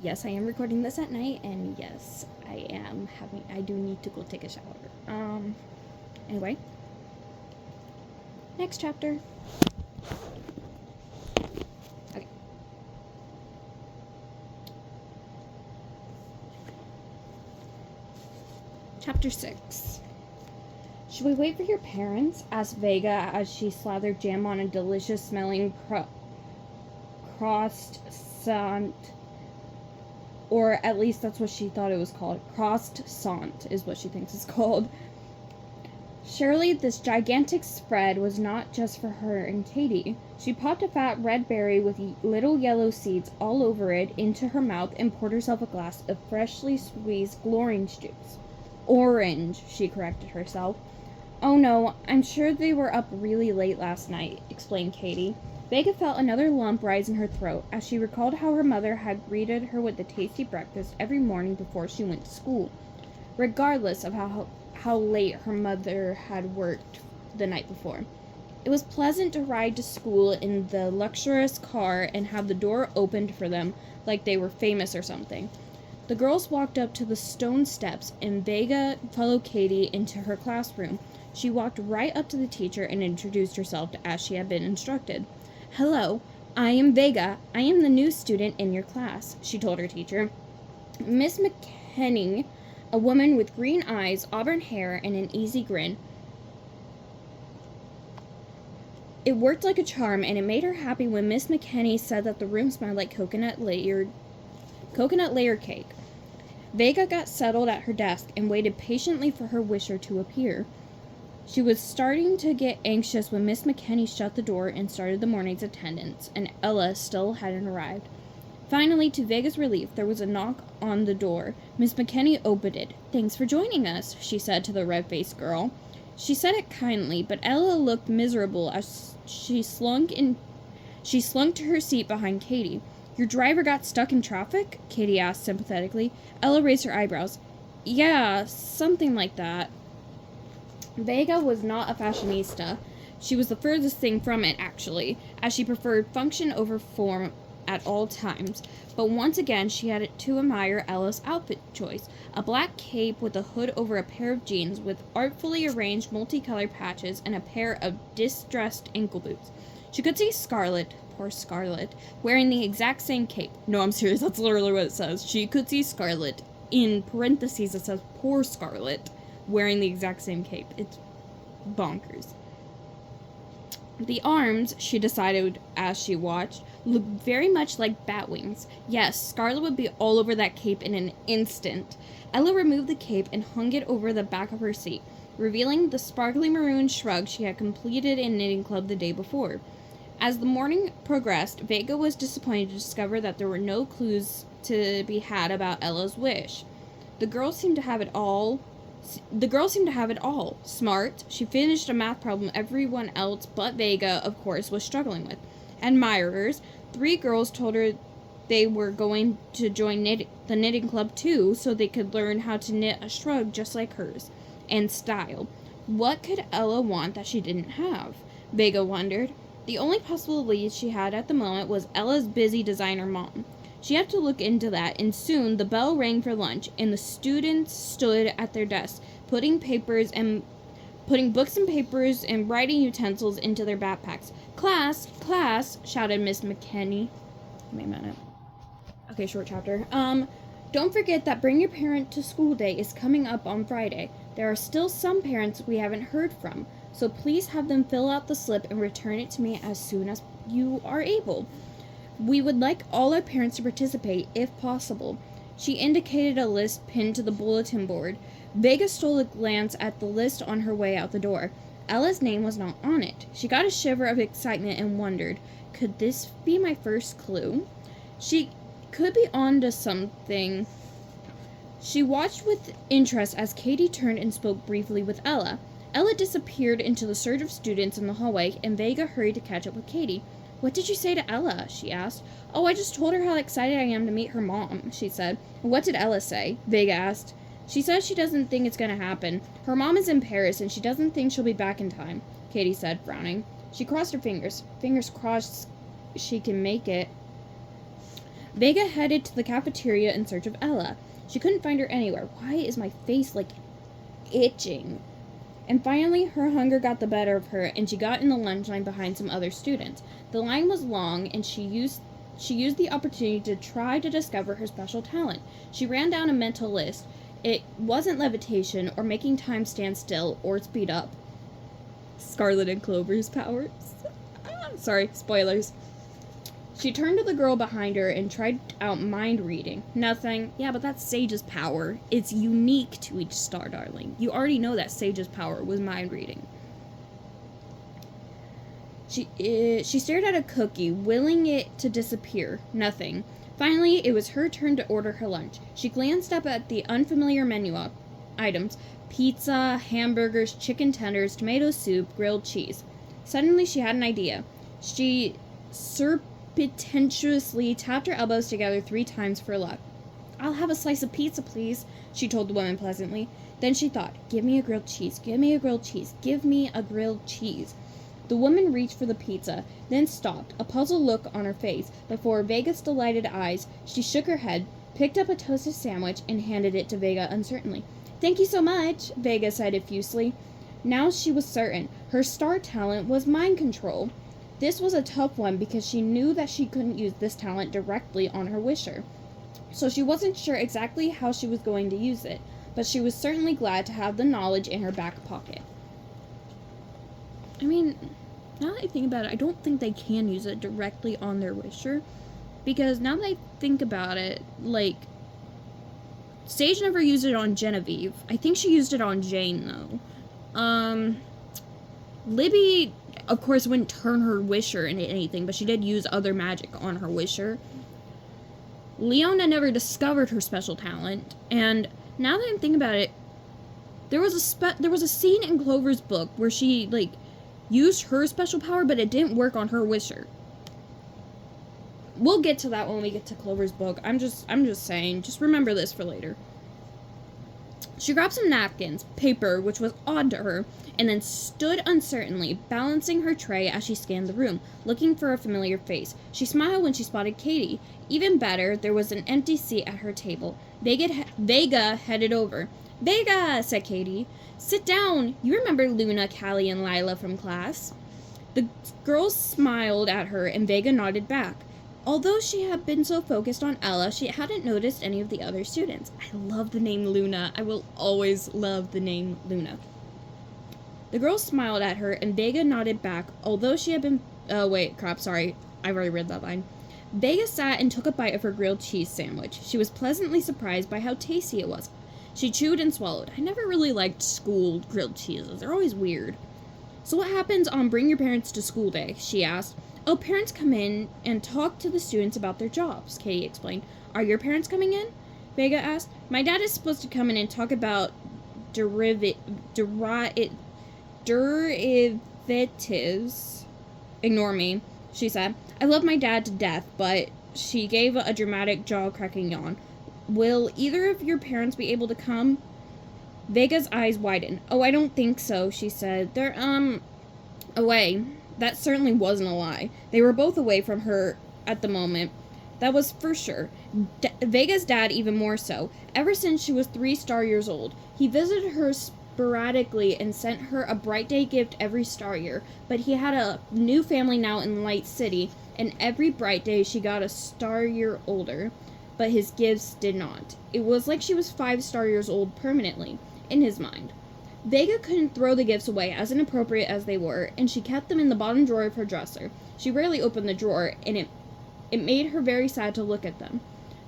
Yes, I am recording this at night, and yes, I do need to go take a shower. Anyway, next chapter. Okay. Chapter 6. Should we wait for your parents? Asked Vega as she slathered jam on a delicious smelling croissant. Or at least that's what she thought it was called. Croissant is what she thinks it's called. Surely this gigantic spread was not just for her and Katie. She popped a fat red berry with little yellow seeds all over it into her mouth and poured herself a glass of freshly squeezed orange juice. Orange, she corrected herself. Oh no, I'm sure they were up really late last night, explained Katie. Vega felt another lump rise in her throat as she recalled how her mother had greeted her with a tasty breakfast every morning before she went to school, regardless of how late her mother had worked the night before. It was pleasant to ride to school in the luxurious car and have the door opened for them like they were famous or something. The girls walked up to the stone steps, and Vega followed Katie into her classroom. She walked right up to the teacher and introduced herself as she had been instructed. Hello, I am Vega. I am the new student in your class, she told her teacher. Miss McKenney, a woman with green eyes, auburn hair, and an easy grin. It worked like a charm, and it made her happy when Miss McKenney said that the room smelled like coconut layer cake. Vega got settled at her desk and waited patiently for her wisher to appear. She was starting to get anxious when Miss McKenney shut the door and started the morning's attendance, and Ella still hadn't arrived. Finally, to Vega's relief, there was a knock on the door. Miss McKenney opened it. Thanks for joining us, she said to the red-faced girl. She said it kindly, but Ella looked miserable as she slunk to her seat behind Katie. Your driver got stuck in traffic? Katie asked sympathetically. Ella raised her eyebrows. Yeah, something like that. Vega was not a fashionista. She was the furthest thing from it, actually, as she preferred function over form at all times. But once again, she had to admire Ella's outfit choice. A black cape with a hood over a pair of jeans with artfully arranged multicolored patches and a pair of distressed ankle boots. She could see Scarlett, poor Scarlett, wearing the exact same cape. No, I'm serious, that's literally what it says. She could see Scarlett. In parentheses, it says poor Scarlett, wearing the exact same cape. It's bonkers. The arms, she decided as she watched, looked very much like bat wings. Yes, Scarlet would be all over that cape in an instant. Ella removed the cape and hung it over the back of her seat, revealing the sparkly maroon shrug she had completed in knitting club the day before. As the morning progressed, Vega was disappointed to discover that there were no clues to be had about Ella's wish. The girls seemed to have it all. Smart. She finished a math problem everyone else but Vega, of course, was struggling with. Admirers. 3 girls told her they were going to join the knitting club too, so they could learn how to knit a shrug just like hers. And style. What could Ella want that she didn't have? Vega wondered. The only possible lead she had at the moment was Ella's busy designer mom. She had to look into that, and soon the bell rang for lunch, and the students stood at their desks, putting books and papers and writing utensils into their backpacks. Class, class, shouted Miss McKenney. Wait a minute. Okay, short chapter. Don't forget that Bring Your Parent to School Day is coming up on Friday. There are still some parents we haven't heard from, so please have them fill out the slip and return it to me as soon as you are able. We would like all our parents to participate, if possible. She indicated a list pinned to the bulletin board. Vega stole a glance at the list on her way out the door. Ella's name was not on it. She got a shiver of excitement and wondered, could this be my first clue? She could be on to something. She watched with interest as Katie turned and spoke briefly with Ella. Ella disappeared into the surge of students in the hallway, and Vega hurried to catch up with Katie. What did you say to Ella? She asked. Oh, I just told her how excited I am to meet her mom, she said. What did Ella say? Vega asked. She says she doesn't think it's going to happen. Her mom is in Paris, and she doesn't think she'll be back in time, Katie said, frowning. She crossed her fingers. Fingers crossed she can make it. Vega headed to the cafeteria in search of Ella. She couldn't find her anywhere. Why is my face, itching? And finally, her hunger got the better of her, and she got in the lunch line behind some other students. The line was long, and she used the opportunity to try to discover her special talent. She ran down a mental list. It wasn't levitation, or making time stand still, or speed up. Scarlet and Clover's powers. Sorry, spoilers. She turned to the girl behind her and tried out mind reading. Nothing. Yeah, but that's Sage's power. It's unique to each star, darling. You already know that Sage's power was mind reading. She stared at a cookie, willing it to disappear. Nothing. Finally, it was her turn to order her lunch. She glanced up at the unfamiliar menu items. Pizza, hamburgers, chicken tenders, tomato soup, grilled cheese. Suddenly, she had an idea. She surreptitiously tapped her elbows together 3 times for luck. "I'll have a slice of pizza, please," she told the woman pleasantly. Then she thought, "Give me a grilled cheese, give me a grilled cheese, give me a grilled cheese." The woman reached for the pizza, then stopped, a puzzled look on her face. Before Vega's delighted eyes, she shook her head, picked up a toasted sandwich, and handed it to Vega uncertainly. "Thank you so much," Vega said effusively. Now she was certain. Her star talent was mind control. This was a tough one because she knew that she couldn't use this talent directly on her wisher. So she wasn't sure exactly how she was going to use it, but she was certainly glad to have the knowledge in her back pocket. I mean, now that I think about it, I don't think they can use it directly on their wisher, because now that I think about it, Sage never used it on Genevieve. I think she used it on Jane, though. Libby, of course, wouldn't turn her wisher into anything, but she did use other magic on her wisher. Leona never discovered her special talent, and now that I'm thinking about it, there was a scene in Clover's book where she, used her special power, but it didn't work on her wisher. We'll get to that when we get to Clover's book. I'm just saying, just remember this for later. She grabbed some napkins, paper, which was odd to her, and then stood uncertainly, balancing her tray as she scanned the room, looking for a familiar face. She smiled when she spotted Katie. Even better, there was an empty seat at her table. Vega headed over. "Vega," said Katie. "Sit down. You remember Luna, Callie, and Lila from class?" The girls smiled at her, and Vega nodded back. Although she had been so focused on Ella, she hadn't noticed any of the other students. I love the name Luna. I will always love the name Luna. The girls smiled at her, and Vega nodded back, although she had been... Oh, wait, crap, sorry. I've already read that line. Vega sat and took a bite of her grilled cheese sandwich. She was pleasantly surprised by how tasty it was. She chewed and swallowed. I never really liked school grilled cheeses. They're always weird. "So what happens on Bring Your Parents to School Day?" she asked. "Oh, parents come in and talk to the students about their jobs," Katie explained. "Are your parents coming in?" Vega asked. "My dad is supposed to come in and talk about derivatives. Ignore me," she said. "I love my dad to death, but..." She gave a dramatic jaw-cracking yawn. "Will either of your parents be able to come?" Vega's eyes widened. "Oh, I don't think so," she said. "They're, away." That certainly wasn't a lie. They were both away from her at the moment. That was for sure. Vega's dad even more so. Ever since she was 3 star years old, he visited her sporadically and sent her a bright day gift every star year. But he had a new family now in Light City, and every bright day she got a star year older. But his gifts did not. It was like she was 5 star years old permanently, in his mind. Vega couldn't throw the gifts away, as inappropriate as they were, and she kept them in the bottom drawer of her dresser. She rarely opened the drawer, and it made her very sad to look at them.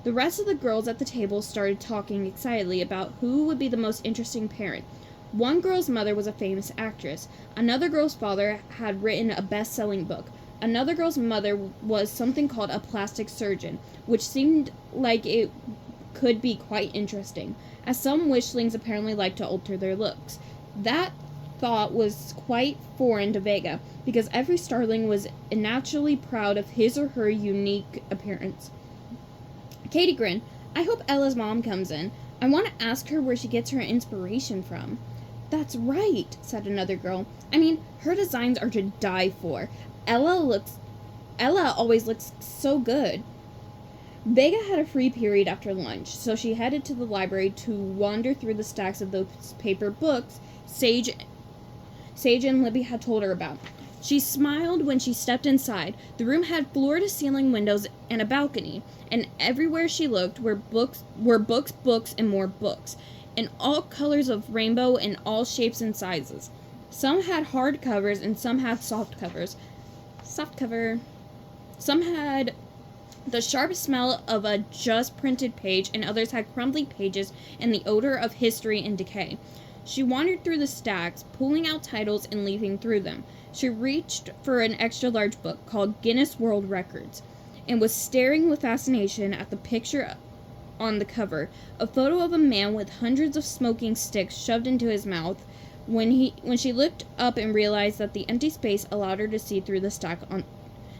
The rest of the girls at the table started talking excitedly about who would be the most interesting parent. One girl's mother was a famous actress. Another girl's father had written a best-selling book. Another girl's mother was something called a plastic surgeon, which seemed like it could be quite interesting, as some wishlings apparently like to alter their looks. That thought was quite foreign to Vega, because every starling was naturally proud of his or her unique appearance. Katie grinned. "I hope Ella's mom comes in. I want to ask her where she gets her inspiration from." "That's right," said another girl. "I mean, her designs are to die for. Ella always looks so good." Vega had a free period after lunch, so she headed to the library to wander through the stacks of those paper books Sage and Libby had told her about. She smiled when she stepped inside. The room had floor-to-ceiling windows and a balcony, and everywhere she looked were books, and more books, in all colors of rainbow and all shapes and sizes. Some had hard covers and some had soft covers. Some had the sharp smell of a just printed page, and others had crumbly pages and the odor of history and decay. She wandered through the stacks, pulling out titles and leafing through them. She reached for an extra-large book called Guinness World Records and was staring with fascination at the picture on the cover, a photo of a man with hundreds of smoking sticks shoved into his mouth. When she looked up and realized that the empty space allowed her to see through the stack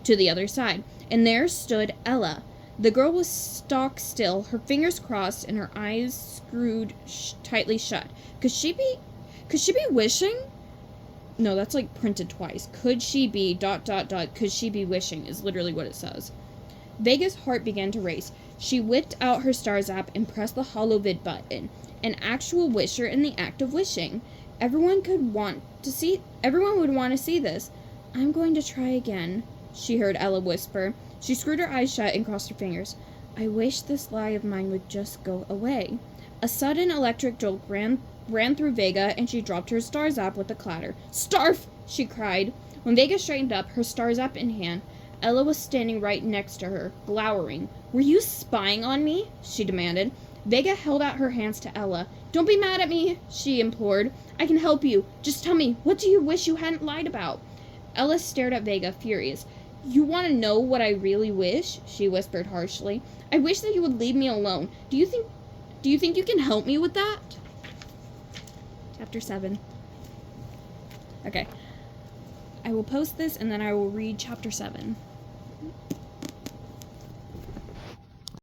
to the other side, and there stood Ella. The girl was stock still, her fingers crossed and her eyes screwed tightly shut. Could she be wishing? No, that's like printed twice. Could she be ... could she be wishing is literally what it says. Vega's heart began to race. She whipped out her Stars app and pressed the holovid button. An actual wisher in the act of wishing. Everyone would want to see this. I'm going to try again, she heard Ella whisper. She screwed her eyes shut and crossed her fingers. I wish this lie of mine would just go away. A sudden electric jolt ran through Vega, and she dropped her Stars app with a clatter. Starf! She cried. When Vega straightened up, her Stars app in hand, Ella was standing right next to her, glowering. Were you spying on me? She demanded. Vega held out her hands to Ella. Don't be mad at me, she implored. I can help you. Just tell me, what do you wish you hadn't lied about? Ella stared at Vega, furious. You want to know what I really wish? She whispered harshly. I wish that you would leave me alone. Do you think you can help me with that? Chapter 7. Okay. I will post this and then I will read Chapter 7.